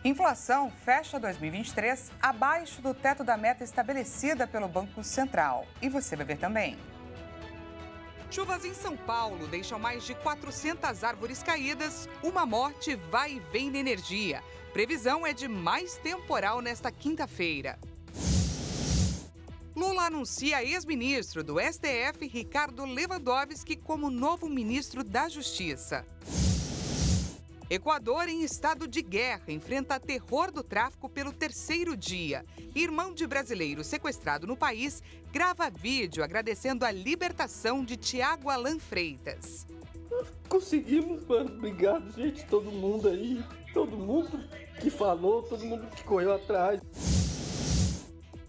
Inflação fecha 2023 abaixo do teto da meta estabelecida pelo Banco Central. E você vai ver também. Chuvas em São Paulo deixam mais de 400 árvores caídas. Uma morte vai e vem na energia. Previsão é de mais temporal nesta quinta-feira. Lula anuncia ex-ministro do STF, Ricardo Lewandowski, como novo ministro da Justiça. Equador, em estado de guerra, enfrenta terror do tráfico pelo terceiro dia. Irmão de brasileiro sequestrado no país grava vídeo agradecendo a libertação de Tiago Alan Freitas. Conseguimos, mano. Obrigado, gente. Todo mundo aí. Todo mundo que falou, todo mundo que correu atrás.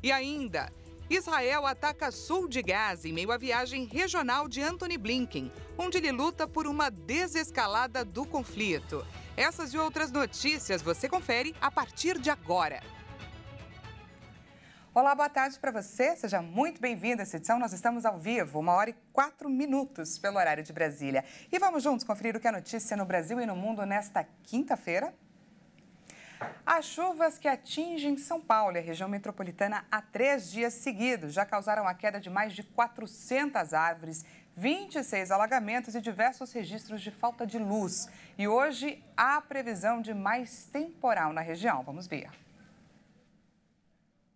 E ainda, Israel ataca sul de Gaza em meio à viagem regional de Antony Blinken, onde ele luta por uma desescalada do conflito. Essas e outras notícias você confere a partir de agora. Olá, boa tarde para você. Seja muito bem-vindo a essa edição. Nós estamos ao vivo, 1h04 pelo horário de Brasília. E vamos juntos conferir o que é notícia no Brasil e no mundo nesta quinta-feira. As chuvas que atingem São Paulo e a região metropolitana há 3 dias seguidos já causaram a queda de mais de 400 árvores, 26 alagamentos e diversos registros de falta de luz. E hoje há previsão de mais temporal na região. Vamos ver.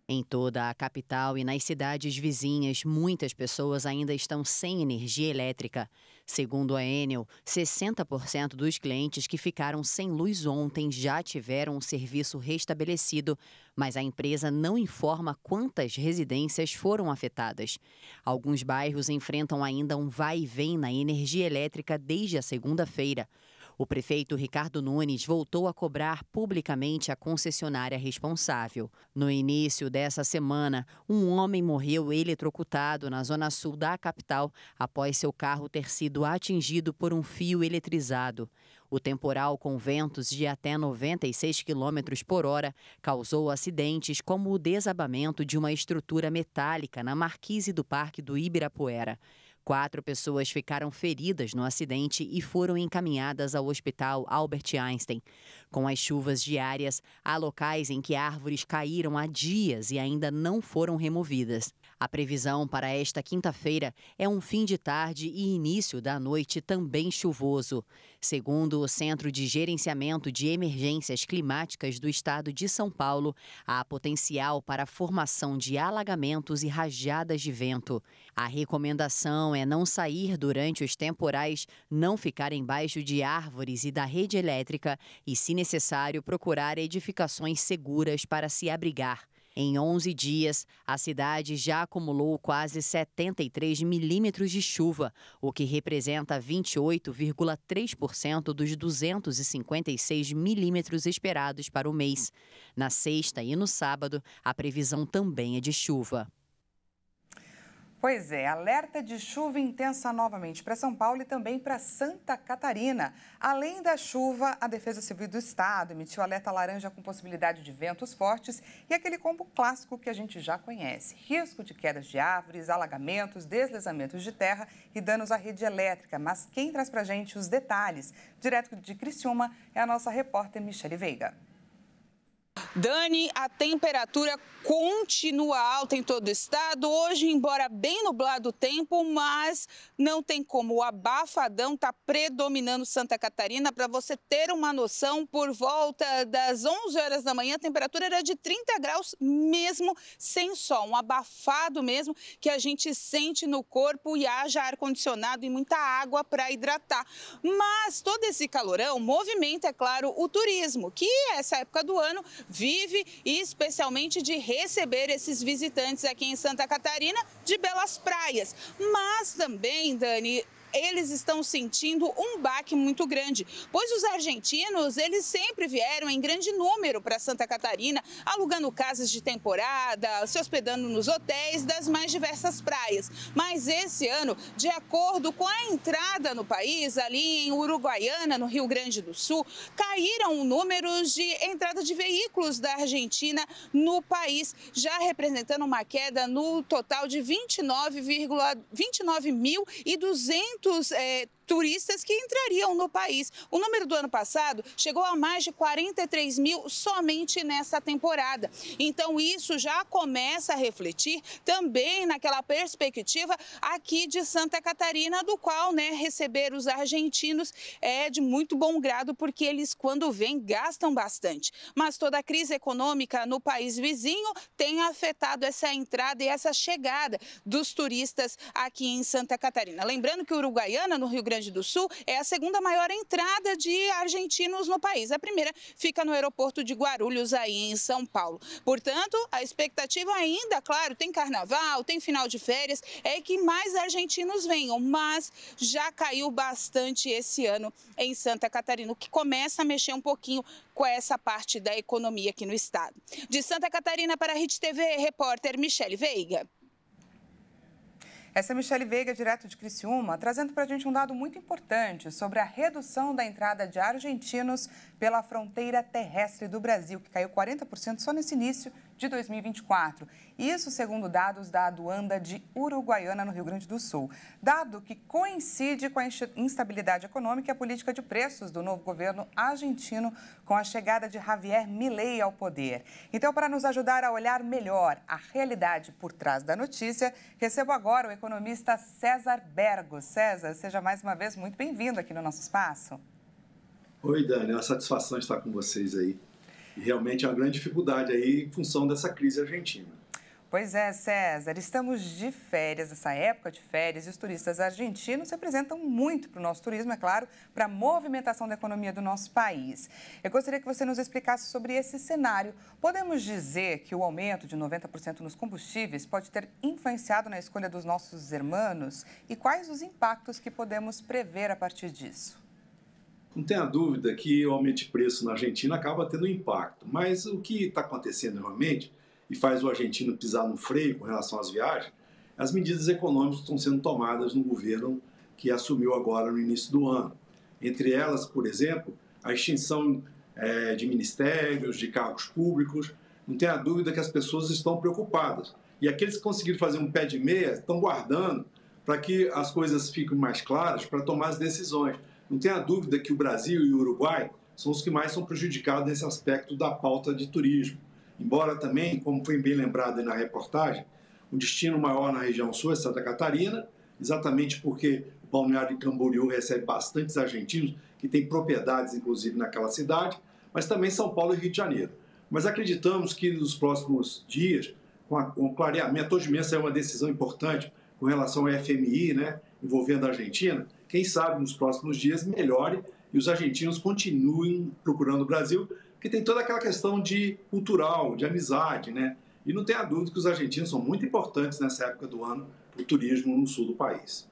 Em toda a capital e nas cidades vizinhas, muitas pessoas ainda estão sem energia elétrica. Segundo a Enel, 60% dos clientes que ficaram sem luz ontem já tiveram o serviço restabelecido, mas a empresa não informa quantas residências foram afetadas. Alguns bairros enfrentam ainda um vai e vem na energia elétrica desde a segunda-feira. O prefeito Ricardo Nunes voltou a cobrar publicamente a concessionária responsável. No início dessa semana, um homem morreu eletrocutado na zona sul da capital após seu carro ter sido atingido por um fio eletrizado. O temporal, com ventos de até 96 km por hora, causou acidentes como o desabamento de uma estrutura metálica na marquise do Parque do Ibirapuera. 4 pessoas ficaram feridas no acidente e foram encaminhadas ao Hospital Albert Einstein. Com as chuvas diárias, há locais em que árvores caíram há dias e ainda não foram removidas. A previsão para esta quinta-feira é um fim de tarde e início da noite também chuvoso. Segundo o Centro de Gerenciamento de Emergências Climáticas do Estado de São Paulo, há potencial para a formação de alagamentos e rajadas de vento. A recomendação é não sair durante os temporais, não ficar embaixo de árvores e da rede elétrica e, se necessário, procurar edificações seguras para se abrigar. Em 11 dias, a cidade já acumulou quase 73 milímetros de chuva, o que representa 28,3% dos 256 milímetros esperados para o mês. Na sexta e no sábado, a previsão também é de chuva. Pois é, alerta de chuva intensa novamente para São Paulo e também para Santa Catarina. Além da chuva, a Defesa Civil do Estado emitiu alerta laranja com possibilidade de ventos fortes e aquele combo clássico que a gente já conhece. Risco de quedas de árvores, alagamentos, deslizamentos de terra e danos à rede elétrica. Mas quem traz para a gente os detalhes, direto de Criciúma, é a nossa repórter Michele Veiga. Dani, a temperatura continua alta em todo o estado. Hoje, embora bem nublado o tempo, mas não tem como. O abafadão está predominando Santa Catarina. Para você ter uma noção, por volta das 11 horas da manhã, a temperatura era de 30 graus mesmo sem sol. Um abafado mesmo que a gente sente no corpo e haja ar-condicionado e muita água para hidratar. Mas todo esse calorão movimenta, é claro, o turismo, que essa época do ano vive especialmente de receber esses visitantes aqui em Santa Catarina de belas praias. Mas também, Dani, eles estão sentindo um baque muito grande, pois os argentinos, eles sempre vieram em grande número para Santa Catarina, alugando casas de temporada, se hospedando nos hotéis das mais diversas praias. Mas esse ano, de acordo com a entrada no país, ali em Uruguaiana, no Rio Grande do Sul, caíram números de entrada de veículos da Argentina no país, já representando uma queda no total de 29.200 turistas que entrariam no país. O número do ano passado chegou a mais de 43 mil somente nessa temporada. Então, isso já começa a refletir também naquela perspectiva aqui de Santa Catarina, do qual, receber os argentinos é de muito bom grado, porque eles, quando vêm, gastam bastante. Mas toda a crise econômica no país vizinho tem afetado essa entrada e essa chegada dos turistas aqui em Santa Catarina. Lembrando que Uruguaiana, no Rio Grande do Sul, é a segunda maior entrada de argentinos no país. A primeira fica no aeroporto de Guarulhos, aí em São Paulo. Portanto, a expectativa ainda, claro, tem carnaval, tem final de férias, é que mais argentinos venham, mas já caiu bastante esse ano em Santa Catarina, o que começa a mexer um pouquinho com essa parte da economia aqui no estado. De Santa Catarina para a Rede TV, repórter Michele Veiga. Essa é Michele Veiga, direto de Criciúma, trazendo para a gente um dado muito importante sobre a redução da entrada de argentinos pela fronteira terrestre do Brasil, que caiu 40% só nesse início de 2024. Isso segundo dados da aduana de Uruguaiana, no Rio Grande do Sul. Dado que coincide com a instabilidade econômica e a política de preços do novo governo argentino com a chegada de Javier Milei ao poder. Então, para nos ajudar a olhar melhor a realidade por trás da notícia, recebo agora o economista César Bergo. César, seja mais uma vez muito bem-vindo aqui no nosso espaço. Oi, Dani, é uma satisfação estar com vocês aí. E realmente é uma grande dificuldade aí em função dessa crise argentina. Pois é, César, estamos de férias, essa época de férias, e os turistas argentinos representam muito para o nosso turismo, é claro, para a movimentação da economia do nosso país. Eu gostaria que você nos explicasse sobre esse cenário. Podemos dizer que o aumento de 90% nos combustíveis pode ter influenciado na escolha dos nossos irmãos? E quais os impactos que podemos prever a partir disso? Não tenha dúvida que o aumento de preço na Argentina acaba tendo impacto, mas o que está acontecendo realmente e faz o argentino pisar no freio com relação às viagens, as medidas econômicas que estão sendo tomadas no governo que assumiu agora no início do ano. Entre elas, por exemplo, a extinção de ministérios, de cargos públicos. Não tenha dúvida que as pessoas estão preocupadas. E aqueles que conseguiram fazer um pé de meia estão guardando para que as coisas fiquem mais claras para tomar as decisões. Não tenha dúvida que o Brasil e o Uruguai são os que mais são prejudicados nesse aspecto da pauta de turismo. Embora também, como foi bem lembrado aí na reportagem, o destino maior na região sul é Santa Catarina, exatamente porque o Balneário de Camboriú recebe bastantes argentinos que têm propriedades, inclusive, naquela cidade, mas também São Paulo e Rio de Janeiro. Mas acreditamos que nos próximos dias, com o clareamento, hoje mesmo é uma decisão importante com relação ao FMI, envolvendo a Argentina, quem sabe nos próximos dias melhore e os argentinos continuem procurando o Brasil, que tem toda aquela questão de cultural, de amizade, E não tenha dúvida que os argentinos são muito importantes nessa época do ano para o turismo no sul do país.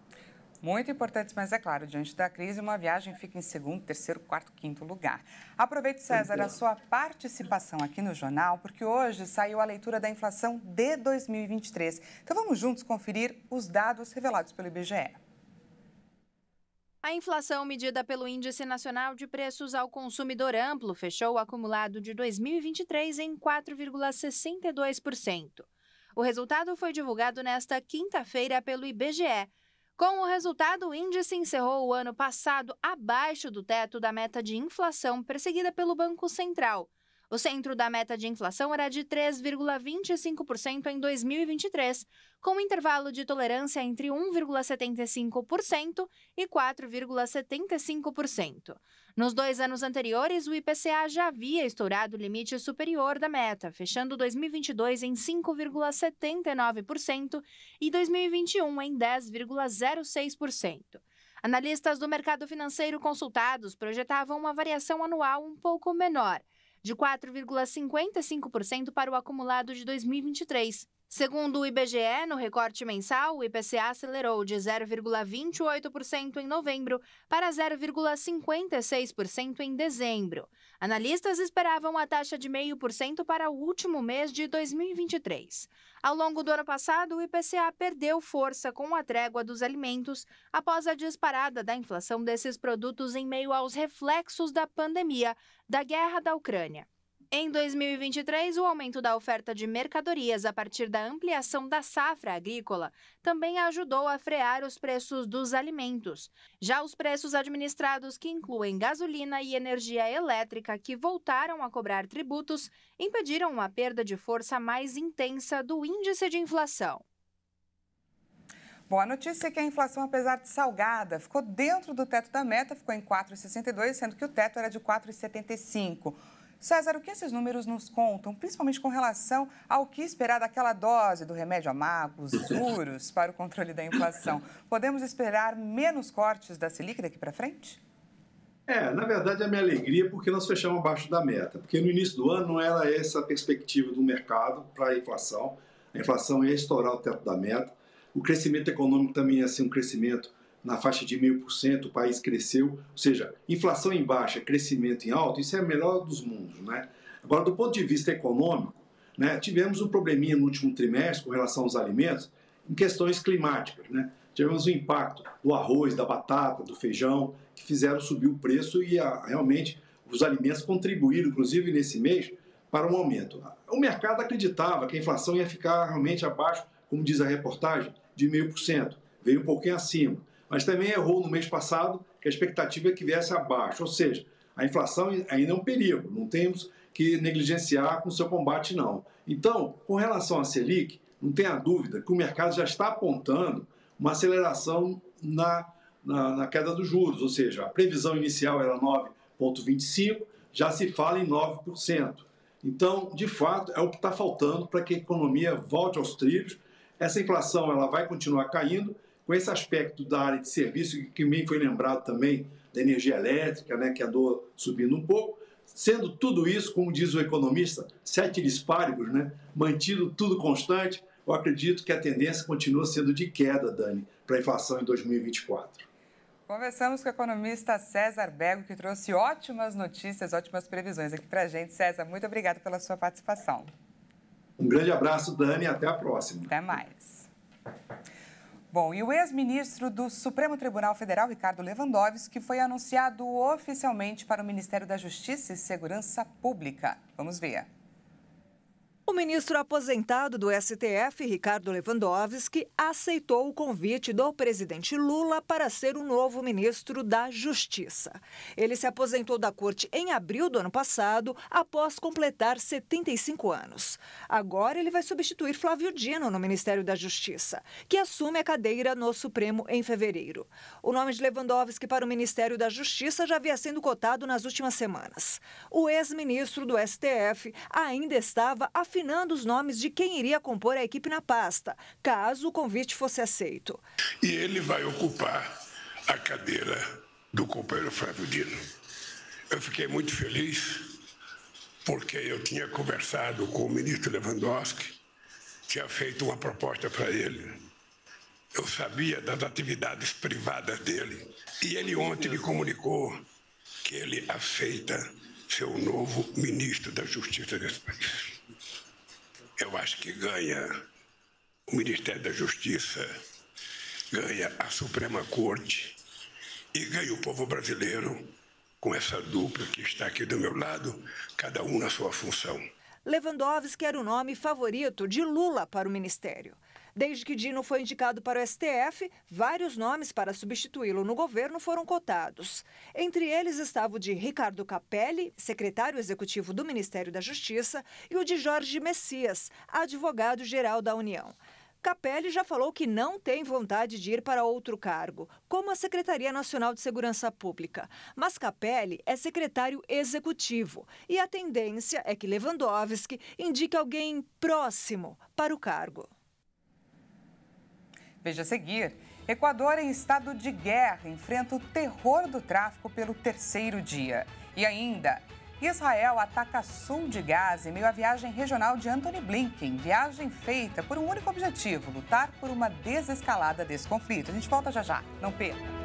Muito importantes, mas é claro, diante da crise, uma viagem fica em segundo, terceiro, quarto, quinto lugar. Aproveite, César, a sua participação aqui no jornal, porque hoje saiu a leitura da inflação de 2023. Então vamos juntos conferir os dados revelados pelo IBGE. A inflação medida pelo Índice Nacional de Preços ao Consumidor Amplo fechou o acumulado de 2023 em 4,62%. O resultado foi divulgado nesta quinta-feira pelo IBGE. Com o resultado, o índice encerrou o ano passado abaixo do teto da meta de inflação perseguida pelo Banco Central. O centro da meta de inflação era de 3,25% em 2023, com um intervalo de tolerância entre 1,75% e 4,75%. Nos 2 anos anteriores, o IPCA já havia estourado o limite superior da meta, fechando 2022 em 5,79% e 2021 em 10,06%. Analistas do mercado financeiro consultados projetavam uma variação anual um pouco menor, de 4,55% para o acumulado de 2023. Segundo o IBGE, no recorte mensal, o IPCA acelerou de 0,28% em novembro para 0,56% em dezembro. Analistas esperavam a taxa de 0,5% para o último mês de 2023. Ao longo do ano passado, o IPCA perdeu força com a trégua dos alimentos após a disparada da inflação desses produtos em meio aos reflexos da pandemia da guerra da Ucrânia. Em 2023, o aumento da oferta de mercadorias a partir da ampliação da safra agrícola também ajudou a frear os preços dos alimentos. Já os preços administrados, que incluem gasolina e energia elétrica, que voltaram a cobrar tributos, impediram uma perda de força mais intensa do índice de inflação. Bom, a notícia é que a inflação, apesar de salgada, ficou dentro do teto da meta, ficou em 4,62, sendo que o teto era de 4,75. César, o que esses números nos contam, principalmente com relação ao que esperar daquela dose do remédio amargo, os juros para o controle da inflação? Podemos esperar menos cortes da Selic daqui para frente? Na verdade, a minha alegria é porque nós fechamos abaixo da meta, porque no início do ano não era essa a perspectiva do mercado para a inflação. A inflação ia estourar o teto da meta, o crescimento econômico também ia ser um crescimento na faixa de 0,5%, o país cresceu, ou seja, inflação em baixa, crescimento em alto, isso é o melhor dos mundos, né? Agora, do ponto de vista econômico, né, tivemos um probleminha no último trimestre com relação aos alimentos, em questões climáticas, né? Tivemos o impacto do arroz, da batata, do feijão, que fizeram subir o preço e realmente os alimentos contribuíram, inclusive nesse mês, para um aumento. O mercado acreditava que a inflação ia ficar realmente abaixo, como diz a reportagem, de 0,5%, veio um pouquinho acima. Mas também errou no mês passado, que a expectativa é que viesse abaixo. Ou seja, a inflação ainda é um perigo, não temos que negligenciar com o seu combate, não. Então, com relação à Selic, não tenha dúvida que o mercado já está apontando uma aceleração na queda dos juros, ou seja, a previsão inicial era 9,25%, já se fala em 9%. Então, de fato, é o que está faltando para que a economia volte aos trilhos. Essa inflação ela vai continuar caindo, com esse aspecto da área de serviço, que me foi lembrado também da energia elétrica, né, que andou subindo um pouco, sendo tudo isso, como diz o economista, ceteris paribus, né, mantido tudo constante, eu acredito que a tendência continua sendo de queda, Dani, para a inflação em 2024. Conversamos com o economista César Bego, que trouxe ótimas notícias, ótimas previsões aqui para a gente. César, muito obrigada pela sua participação. Um grande abraço, Dani, e até a próxima. Até mais. Bom, e o ex-ministro do Supremo Tribunal Federal, Ricardo Lewandowski, foi anunciado oficialmente para o Ministério da Justiça e Segurança Pública. Vamos ver. O ministro aposentado do STF, Ricardo Lewandowski, aceitou o convite do presidente Lula para ser o novo ministro da Justiça. Ele se aposentou da corte em abril do ano passado, após completar 75 anos. Agora ele vai substituir Flávio Dino no Ministério da Justiça, que assume a cadeira no Supremo em fevereiro. O nome de Lewandowski para o Ministério da Justiça já havia sendo cotado nas últimas semanas. O ex-ministro do STF ainda estava afinando os nomes de quem iria compor a equipe na pasta, caso o convite fosse aceito. E ele vai ocupar a cadeira do companheiro Flávio Dino. Eu fiquei muito feliz porque eu tinha conversado com o ministro Lewandowski, tinha feito uma proposta para ele. Eu sabia das atividades privadas dele e ele ontem me comunicou que ele aceita ser o novo ministro da Justiça desse país. Eu acho que ganha o Ministério da Justiça, ganha a Suprema Corte e ganha o povo brasileiro com essa dupla que está aqui do meu lado, cada um na sua função. Lewandowski era o nome favorito de Lula para o ministério. Desde que Dino foi indicado para o STF, vários nomes para substituí-lo no governo foram cotados. Entre eles estava o de Ricardo Capelli, secretário executivo do Ministério da Justiça, e o de Jorge Messias, advogado-geral da União. Capelli já falou que não tem vontade de ir para outro cargo, como a Secretaria Nacional de Segurança Pública. Mas Capelli é secretário executivo e a tendência é que Lewandowski indique alguém próximo para o cargo. Veja a seguir. Equador, em estado de guerra, enfrenta o terror do tráfico pelo terceiro dia. E ainda, Israel ataca sul de Gaza em meio à viagem regional de Antony Blinken. Viagem feita por um único objetivo, lutar por uma desescalada desse conflito. A gente volta já já. Não perca.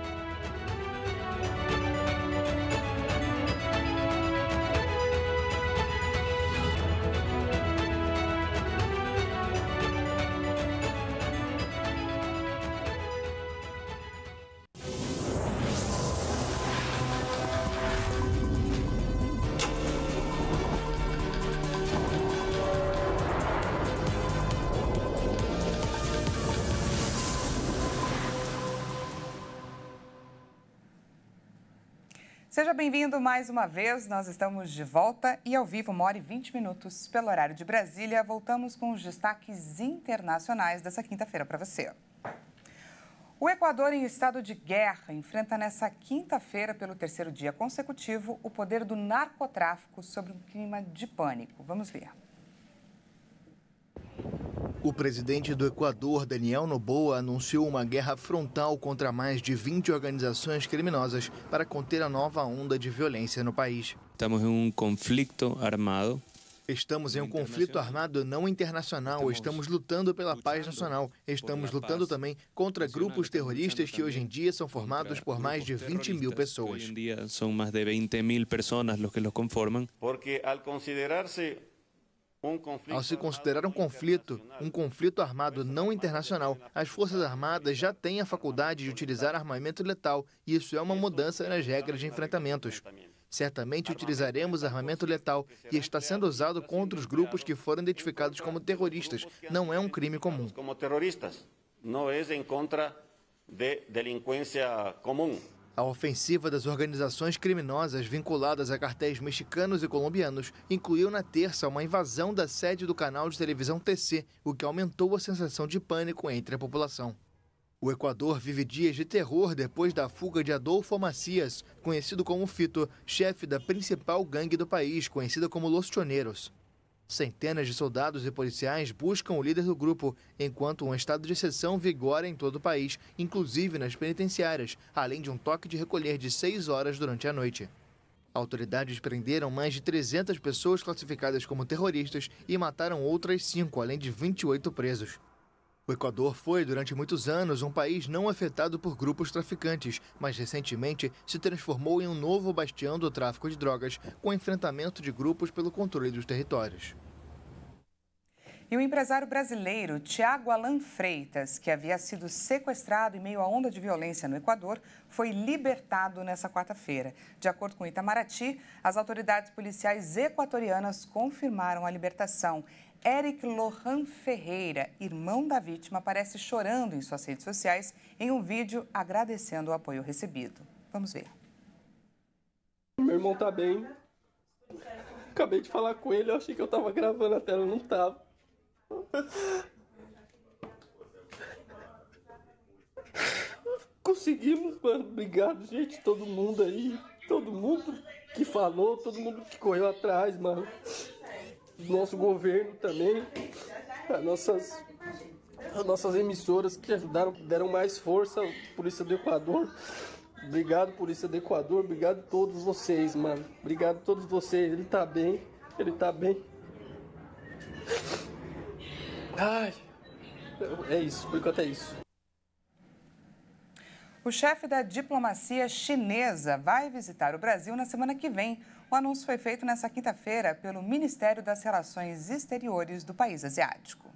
Seja bem-vindo mais uma vez, nós estamos de volta e ao vivo, 1h20 pelo horário de Brasília. Voltamos com os destaques internacionais dessa quinta-feira para você. O Equador, em estado de guerra, enfrenta nessa quinta-feira, pelo terceiro dia consecutivo, o poder do narcotráfico sob um clima de pânico. Vamos ver. O presidente do Equador, Daniel Noboa, anunciou uma guerra frontal contra mais de 20 organizações criminosas para conter a nova onda de violência no país. Estamos em um conflito armado. Estamos em um conflito armado não internacional, estamos lutando pela paz nacional, estamos lutando também contra grupos terroristas que hoje em dia são formados por mais de 20 mil pessoas. Hoje em dia são mais de 20 mil pessoas os que los conformam. Porque Ao se considerar um conflito armado não internacional, as Forças Armadas já têm a faculdade de utilizar armamento letal e isso é uma mudança nas regras de enfrentamentos. Certamente utilizaremos armamento letal e está sendo usado contra os grupos que foram identificados como terroristas. Não é um crime comum. Como terroristas, não é em contra de delinquência comum. A ofensiva das organizações criminosas vinculadas a cartéis mexicanos e colombianos incluiu na terça uma invasão da sede do canal de televisão TC, o que aumentou a sensação de pânico entre a população. O Equador vive dias de terror depois da fuga de Adolfo Macias, conhecido como Fito, chefe da principal gangue do país, conhecida como Los Choneros. Centenas de soldados e policiais buscam o líder do grupo, enquanto um estado de exceção vigora em todo o país, inclusive nas penitenciárias, além de um toque de recolher de 6 horas durante a noite. Autoridades prenderam mais de 300 pessoas classificadas como terroristas e mataram outras 5, além de 28 presos. O Equador foi, durante muitos anos, um país não afetado por grupos traficantes, mas recentemente se transformou em um novo bastião do tráfico de drogas, com enfrentamento de grupos pelo controle dos territórios. E o empresário brasileiro Tiago Alan Freitas, que havia sido sequestrado em meio à onda de violência no Equador, foi libertado nesta quarta-feira. De acordo com Itamaraty, as autoridades policiais equatorianas confirmaram a libertação. Eric Lohan Ferreira, irmão da vítima, aparece chorando em suas redes sociais em um vídeo agradecendo o apoio recebido. Vamos ver. Meu irmão tá bem. Acabei de falar com ele, eu achei que eu tava gravando a tela, não tava. Conseguimos, mano. Obrigado, gente, todo mundo aí. Todo mundo que falou, todo mundo que correu atrás, mano. Nosso governo também, as nossas emissoras que ajudaram, deram mais força, Polícia do Equador. Obrigado, Polícia do Equador, obrigado a todos vocês, mano. Obrigado a todos vocês, ele tá bem. Ai, é isso, por enquanto é isso. O chefe da diplomacia chinesa vai visitar o Brasil na semana que vem. O anúncio foi feito nesta quinta-feira pelo Ministério das Relações Exteriores do país asiático.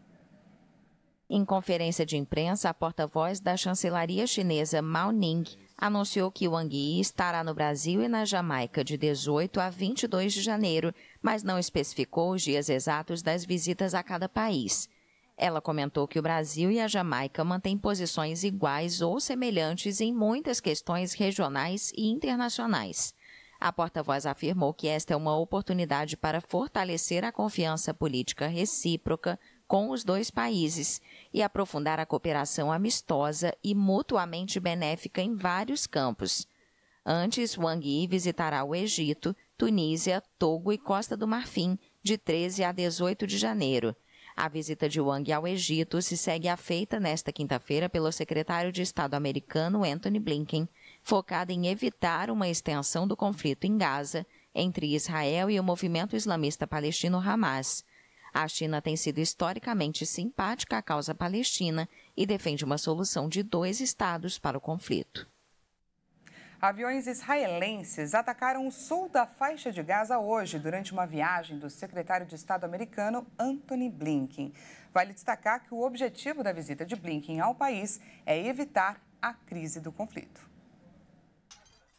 Em conferência de imprensa, a porta-voz da chancelaria chinesa Mao Ning anunciou que Wang Yi estará no Brasil e na Jamaica de 18 a 22 de janeiro, mas não especificou os dias exatos das visitas a cada país. Ela comentou que o Brasil e a Jamaica mantêm posições iguais ou semelhantes em muitas questões regionais e internacionais. A porta-voz afirmou que esta é uma oportunidade para fortalecer a confiança política recíproca com os dois países e aprofundar a cooperação amistosa e mutuamente benéfica em vários campos. Antes, Wang Yi visitará o Egito, Tunísia, Togo e Costa do Marfim, de 13 a 18 de janeiro. A visita de Wang ao Egito se segue à feita nesta quinta-feira pelo secretário de Estado americano Antony Blinken, focada em evitar uma extensão do conflito em Gaza entre Israel e o movimento islamista palestino Hamas. A China tem sido historicamente simpática à causa palestina e defende uma solução de 2 estados para o conflito. Aviões israelenses atacaram o sul da faixa de Gaza hoje, durante uma viagem do secretário de Estado americano Antony Blinken. Vale destacar que o objetivo da visita de Blinken ao país é evitar a crise do conflito.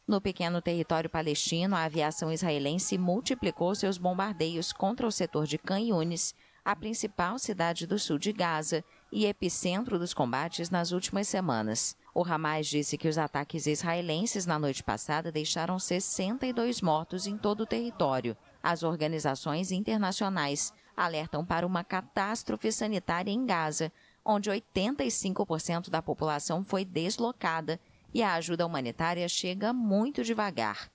No pequeno território palestino, a aviação israelense multiplicou seus bombardeios contra o setor de Khan Yunis, a principal cidade do sul de Gaza e epicentro dos combates nas últimas semanas. O Hamas disse que os ataques israelenses na noite passada deixaram 62 mortos em todo o território. As organizações internacionais alertam para uma catástrofe sanitária em Gaza, onde 85% da população foi deslocada e a ajuda humanitária chega muito devagar.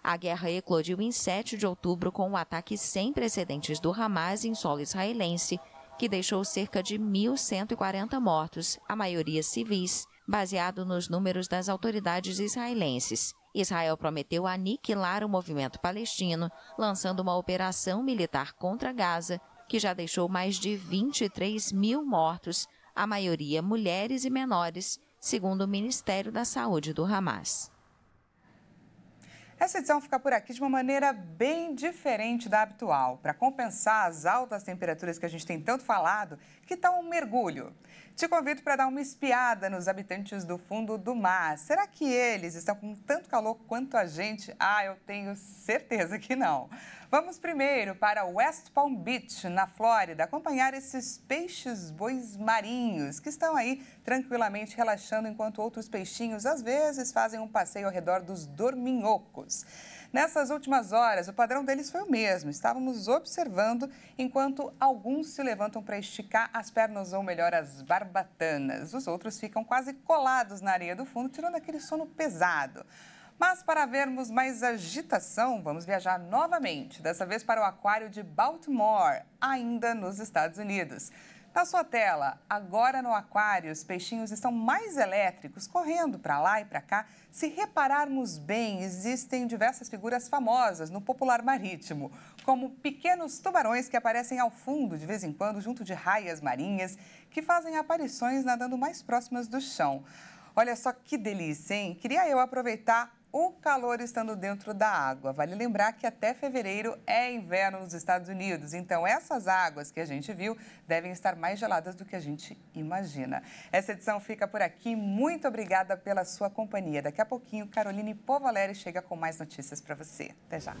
A guerra eclodiu em 7 de outubro com o ataque sem precedentes do Hamas em solo israelense, que deixou cerca de 1.140 mortos, a maioria civis, baseado nos números das autoridades israelenses. Israel prometeu aniquilar o movimento palestino, lançando uma operação militar contra Gaza, que já deixou mais de 23 mil mortos, a maioria mulheres e menores, segundo o Ministério da Saúde do Hamas. Essa edição fica por aqui de uma maneira bem diferente da habitual. Para compensar as altas temperaturas que a gente tem tanto falado, que tal um mergulho? Te convido para dar uma espiada nos habitantes do fundo do mar. Será que eles estão com tanto calor quanto a gente? Eu tenho certeza que não. Vamos primeiro para West Palm Beach, na Flórida, acompanhar esses peixes-bois marinhos que estão aí tranquilamente relaxando enquanto outros peixinhos às vezes fazem um passeio ao redor dos dorminhocos. Nessas últimas horas, o padrão deles foi o mesmo. Estávamos observando enquanto alguns se levantam para esticar as pernas, ou melhor, as barbatanas. Os outros ficam quase colados na areia do fundo, tirando aquele sono pesado. Mas para vermos mais agitação, vamos viajar novamente, dessa vez para o aquário de Baltimore, ainda nos Estados Unidos. Na sua tela, agora no aquário, os peixinhos estão mais elétricos, correndo para lá e para cá. Se repararmos bem, existem diversas figuras famosas no popular marítimo, como pequenos tubarões que aparecem ao fundo de vez em quando, junto de raias marinhas, que fazem aparições nadando mais próximas do chão. Olha só que delícia, hein? Queria eu aproveitar o calor estando dentro da água. Vale lembrar que até fevereiro é inverno nos Estados Unidos, então essas águas que a gente viu devem estar mais geladas do que a gente imagina. Essa edição fica por aqui. Muito obrigada pela sua companhia. Daqui a pouquinho, Caroline Povaleri chega com mais notícias para você. Até já.